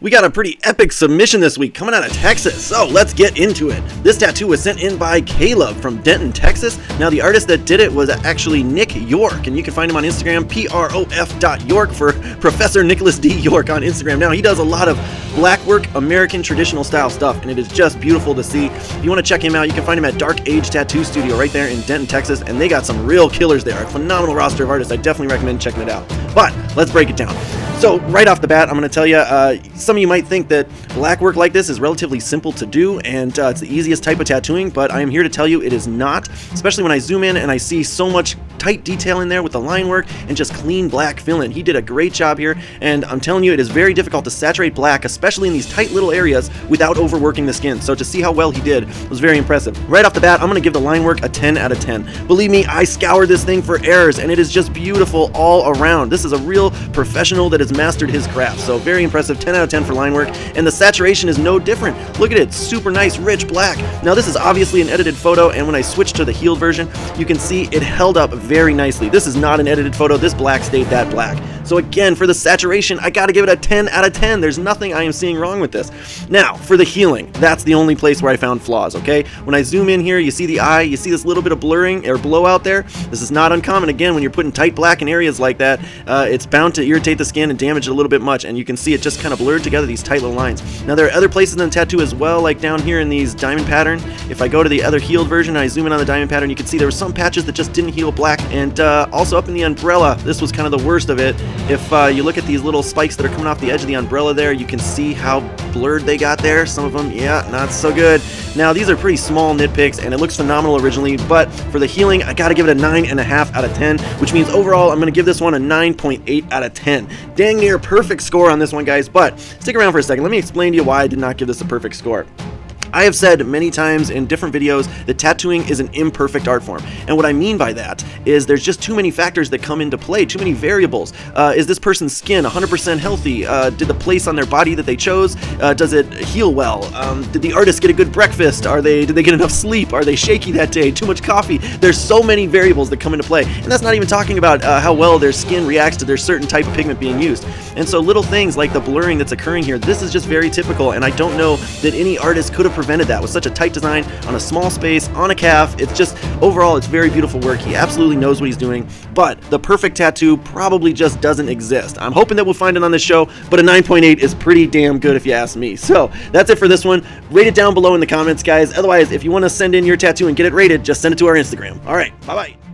We got a pretty epic submission this week coming out of Texas, so let's get into it. This tattoo was sent in by Caleb from Denton, Texas. Now the artist that did it was actually Nick York, and you can find him on Instagram, prof.york for Professor Nicholas D. York on Instagram. Now he does a lot of black work, American traditional style stuff, and it is just beautiful to see. If you want to check him out, you can find him at Dark Age Tattoo Studio right there in Denton, Texas, and they got some real killers there. A phenomenal roster of artists. I definitely recommend checking it out. But let's break it down. So right off the bat, I'm going to tell you, some of you might think that black work like this is relatively simple to do, and it's the easiest type of tattooing, but I am here to tell you it is not, especially when I zoom in and I see so much tight detail in there with the line work and just clean black fill-in. He did a great job here, and I'm telling you, it is very difficult to saturate black, especially in these tight little areas, without overworking the skin. So to see how well he did was very impressive. Right off the bat, I'm going to give the line work a 10 out of 10. Believe me, I scoured this thing for errors, and it is just beautiful all around. This is a real professional that has mastered his craft, so very impressive. 10 out of 10 for line work, and the saturation is no different. Look at it, super nice, rich black. Now this is obviously an edited photo, and when I switched to the healed version, you can see it held up very nicely. This is not an edited photo. This black stayed that black. So again, for the saturation, I gotta give it a 10 out of 10. There's nothing I am seeing wrong with this. Now, for the healing, that's the only place where I found flaws, okay? When I zoom in here, you see the eye, you see this little bit of blurring or blowout there. This is not uncommon. Again, when you're putting tight black in areas like that, it's bound to irritate the skin and damage it a little bit much, and you can see it just kind of blurred together, these tight little lines. Now, there are other places in the tattoo as well, like down here in these diamond pattern. If I go to the other healed version and I zoom in on the diamond pattern, you can see there were some patches that just didn't heal black, and also up in the umbrella, this was kind of the worst of it. If you look at these little spikes that are coming off the edge of the umbrella there, you can see how blurred they got there. Some of them, yeah, not so good. Now, these are pretty small nitpicks, and it looks phenomenal originally, but for the healing, I gotta give it a 9.5 out of 10, which means overall, I'm gonna give this one a 9.8 out of 10. Dang near perfect score on this one, guys, but stick around for a second. Let me explain to you why I did not give this a perfect score. I have said many times in different videos that tattooing is an imperfect art form. And what I mean by that is there's just too many factors that come into play, too many variables. Is this person's skin 100% healthy? Did the place on their body that they chose, does it heal well? Did the artist get a good breakfast? Did they get enough sleep? Are they shaky that day? Too much coffee? There's so many variables that come into play. And that's not even talking about how well their skin reacts to their certain type of pigment being used. And so little things like the blurring that's occurring here, this is just very typical, and I don't know that any artist could have prevented that with such a tight design on a small space on a calf. It's just overall, it's very beautiful work. He absolutely knows what he's doing, but the perfect tattoo probably just doesn't exist. I'm hoping that we'll find it on this show, but a 9.8 is pretty damn good if you ask me. So that's it for this one. Rate it down below in the comments, guys. Otherwise, if you want to send in your tattoo and get it rated, just send it to our Instagram. All right, bye-bye.